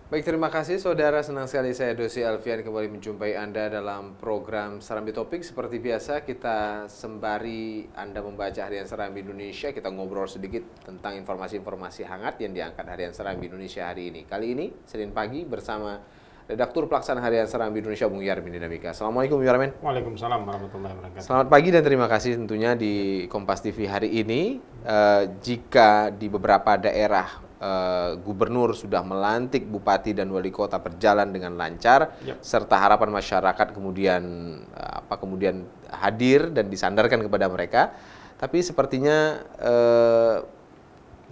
Baik, terima kasih saudara. Senang sekali saya Dosi Alfian kembali menjumpai Anda dalam program Serambi Topik. Seperti biasa kita sembari Anda membaca Harian Serambi Indonesia, kita ngobrol sedikit tentang informasi-informasi hangat yang diangkat Harian Serambi Indonesia hari ini. Kali ini, Senin pagi bersama Redaktur Pelaksana Harian Serambi Indonesia, Bung Yarmin Dinamika. Assalamualaikum, Bung Yarmin. Waalaikumsalam warahmatullahi wabarakatuh. Selamat pagi dan terima kasih tentunya di Kompas TV hari ini. Jika di beberapa daerah gubernur sudah melantik bupati dan wali kota berjalan dengan lancar, serta harapan masyarakat kemudian hadir dan disandarkan kepada mereka, tapi sepertinya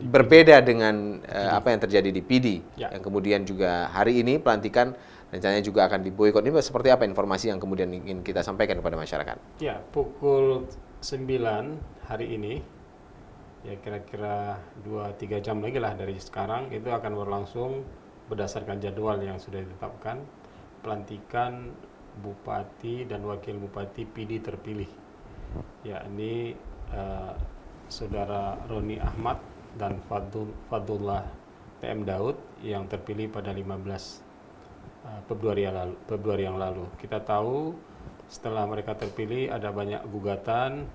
berbeda dengan apa yang terjadi di PD, yang kemudian juga hari ini pelantikan rencananya juga akan diboikot. Ini seperti apa informasi yang kemudian ingin kita sampaikan kepada masyarakat? Ya, pukul 9 hari ini, ya kira-kira 2-3 jam lagi lah dari sekarang, itu akan berlangsung berdasarkan jadwal yang sudah ditetapkan, pelantikan bupati dan wakil bupati PD terpilih, yakni Saudara Roni Ahmad dan Fadullah TM Daud yang terpilih pada 15 Februari yang lalu. Kita tahu setelah mereka terpilih ada banyak gugatan,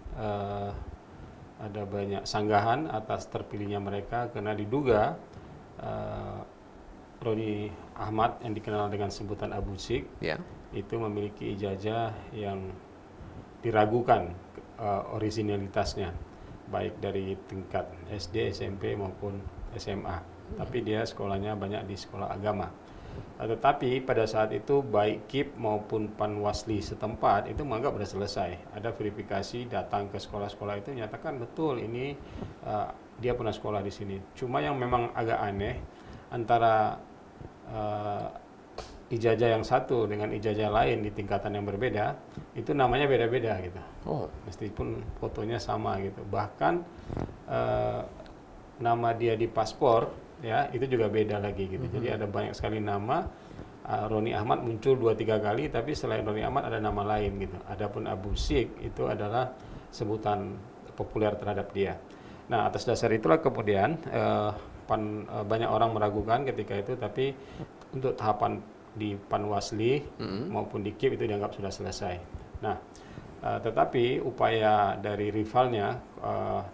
ada banyak sanggahan atas terpilihnya mereka karena diduga Roni Ahmad yang dikenal dengan sebutan Abu Sik itu memiliki ijazah yang diragukan originalitasnya, baik dari tingkat SD, SMP maupun SMA. Tapi dia sekolahnya banyak di sekolah agama. Tetapi pada saat itu baik KIP maupun Panwasli setempat itu menganggap sudah selesai. Ada verifikasi, datang ke sekolah-sekolah itu nyatakan betul ini dia pernah sekolah di sini. Cuma yang memang agak aneh antara ijazah yang satu dengan ijazah lain di tingkatan yang berbeda itu namanya beda-beda gitu. Meskipun fotonya sama gitu. Bahkan nama dia di paspor ya itu juga beda lagi gitu. Jadi ada banyak sekali nama. Roni Ahmad muncul 2-3 kali, tapi selain Roni Ahmad ada nama lain gitu. Adapun Abu Sik itu adalah sebutan populer terhadap dia. Nah, atas dasar itulah kemudian banyak orang meragukan ketika itu, tapi untuk tahapan di Panwasli maupun di KIP itu dianggap sudah selesai. Nah, tetapi upaya dari rivalnya,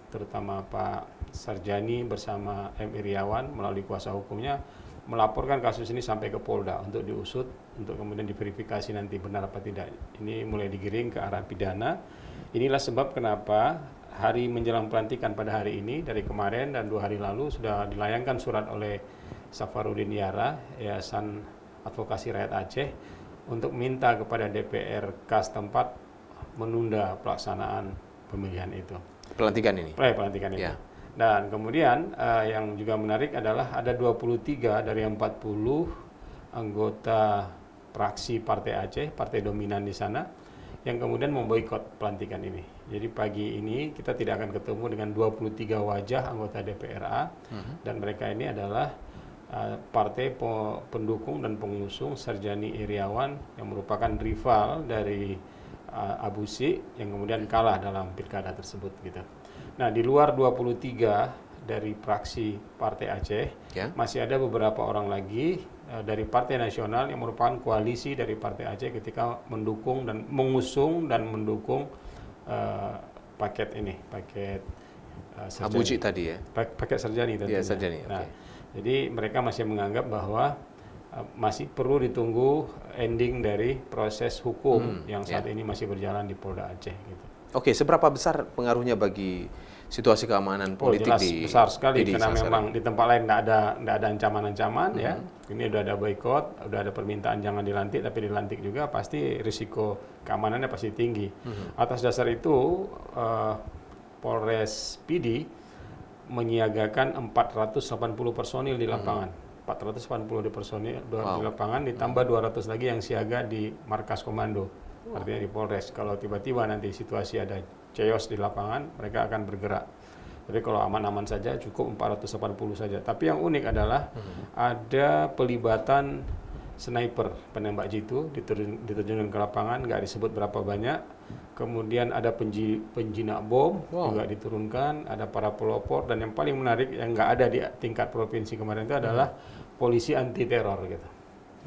terutama Pak Sarjani bersama M. Iriawan melalui kuasa hukumnya melaporkan kasus ini sampai ke Polda untuk diusut, untuk kemudian diverifikasi nanti benar apa tidak. Ini mulai digiring ke arah pidana. Inilah sebab kenapa hari menjelang pelantikan pada hari ini, dari kemarin dan 2 hari lalu sudah dilayangkan surat oleh Safarudin Yara, Yayasan Advokasi Rakyat Aceh, untuk minta kepada DPRK setempat menunda pelaksanaan pemilihan itu. Pelantikan ini? Pelantikan itu. Dan kemudian yang juga menarik adalah ada 23 dari 40 anggota fraksi Partai Aceh, partai dominan di sana, yang kemudian memboikot pelantikan ini. Jadi pagi ini kita tidak akan ketemu dengan 23 wajah anggota DPRA, dan mereka ini adalah partai pendukung dan pengusung Sarjani Iriawan yang merupakan rival dari Abu Sik yang kemudian kalah dalam pilkada tersebut gitu. Nah, di luar 23 dari fraksi Partai Aceh, masih ada beberapa orang lagi dari Partai Nasional yang merupakan koalisi dari Partai Aceh ketika mendukung dan mengusung dan mendukung paket Abu Sik tadi ya? Paket Sarjani tentunya. Sarjani, nah, jadi mereka masih menganggap bahwa masih perlu ditunggu ending dari proses hukum yang saat ini masih berjalan di Polda Aceh gitu. Oke, seberapa besar pengaruhnya bagi situasi keamanan politik jelas di besar sekali karena memang sekarang? di tempat lain nggak ada ancaman-ancaman ya. Ini udah ada boykot, udah ada permintaan jangan dilantik, tapi dilantik juga pasti risiko keamanannya pasti tinggi. Atas dasar itu Polres PD menyiagakan 480 personil di lapangan. 480 personil di lapangan ditambah 200 lagi yang siaga di markas komando. Artinya di Polres, kalau tiba-tiba nanti situasi ada chaos di lapangan, mereka akan bergerak. Tapi kalau aman-aman saja cukup 480 saja. Tapi yang unik adalah ada pelibatan sniper penembak jitu diterjunkan ke lapangan, nggak disebut berapa banyak. Kemudian ada penjinak bom juga diturunkan, ada para pelopor, dan yang paling menarik yang nggak ada di tingkat provinsi kemarin itu adalah polisi anti teror gitu.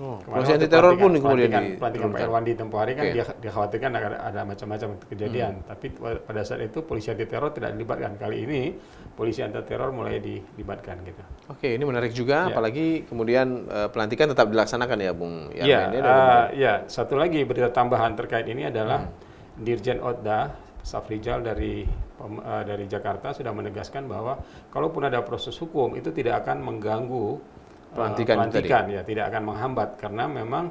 Oh, Kemarin polisi waktu anti teror pun kemudian pelantikan Pak Irwandi tempoh hari kan Oke. dia dikhawatirkan ada macam-macam kejadian. Tapi pada saat itu polisi anti teror tidak dilibatkan. Kali ini polisi anti teror mulai dilibatkan gitu. Oke, ini menarik juga, Ya. apalagi kemudian pelantikan tetap dilaksanakan ya, Bung Ya, Yarmen. Ya, dan kemudian- ya, satu lagi berita tambahan terkait ini adalah Dirjen Odda Safrijal dari Jakarta sudah menegaskan bahwa kalaupun ada proses hukum itu tidak akan mengganggu Pelantikan ya, tidak akan menghambat karena memang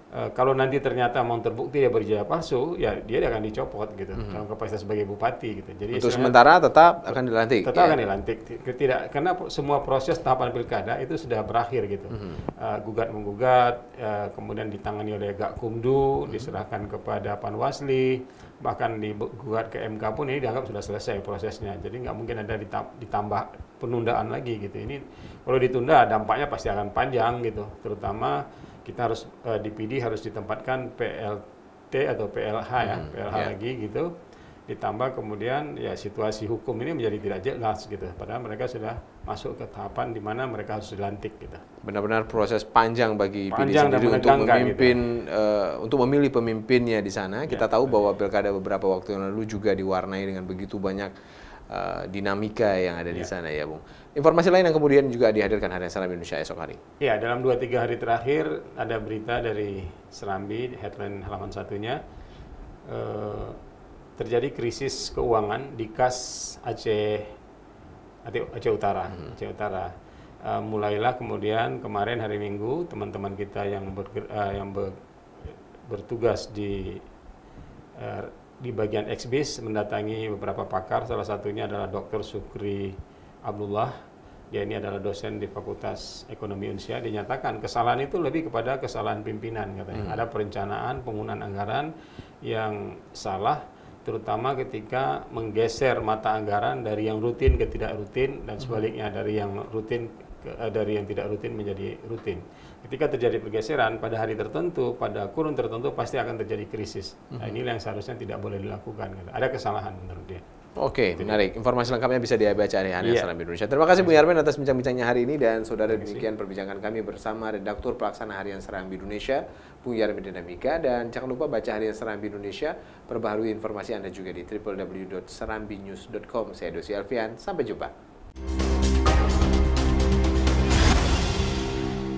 kalau nanti ternyata mau terbukti dia berjaya palsu, ya dia akan dicopot gitu dalam kapasitas sebagai bupati gitu. Jadi untuk istilahnya sementara tetap akan dilantik. tetap ya? akan dilantik. Tidak, karena semua proses tahapan pilkada itu sudah berakhir gitu. Gugat menggugat, kemudian ditangani oleh Gakumdu, diserahkan kepada Panwasli, bahkan digugat ke MK pun ini dianggap sudah selesai prosesnya. Jadi nggak mungkin ada ditambah penundaan lagi gitu. Ini kalau ditunda dampaknya pasti akan panjang gitu. Terutama kita harus di PD harus ditempatkan PLT atau PLH ya, PLH lagi gitu. Ditambah kemudian ya situasi hukum ini menjadi tidak jelas gitu. Padahal mereka sudah masuk ke tahapan di mana mereka harus dilantik gitu. Benar-benar proses panjang bagi PD Panjang dan sendiri untuk menegangkan memimpin, untuk memilih pemimpinnya di sana. Kita tahu bahwa pilkada beberapa waktu yang lalu juga diwarnai dengan begitu banyak dinamika yang ada di sana ya, Bung. Informasi lain yang kemudian juga dihadirkan Harian Serambi Indonesia esok hari. Ya, dalam 2-3 hari terakhir ada berita dari Serambi, headline halaman satunya, terjadi krisis keuangan di kas Aceh Utara. Aceh Utara. Mulailah kemudian kemarin hari Minggu teman-teman kita yang bertugas di bagian Exbis mendatangi beberapa pakar, salah satunya adalah Dr. Sukri Abdullah. Dia ini adalah dosen di Fakultas Ekonomi Unsia. Dinyatakan kesalahan itu lebih kepada kesalahan pimpinan katanya. Ada perencanaan penggunaan anggaran yang salah, terutama ketika menggeser mata anggaran dari yang rutin ke tidak rutin dan sebaliknya dari yang rutin dari yang tidak rutin menjadi rutin. Ketika terjadi pergeseran pada hari tertentu, pada kurun tertentu pasti akan terjadi krisis. Nah, inilah yang seharusnya tidak boleh dilakukan. Ada kesalahan menurut dia. Oke, menarik. Informasi lengkapnya bisa dibaca di Harian Serambi Indonesia. Terima kasih Bung Yarmen atas bincang-bincangnya hari ini, dan saudara, demikian perbincangan kami bersama Redaktur Pelaksana Harian Serambi Indonesia, Bung Yarmen Dinamika. Dan jangan lupa baca Harian Serambi Indonesia, perbaharui informasi Anda juga di www.serambinews.com. Saya Dosi Alfian, sampai jumpa.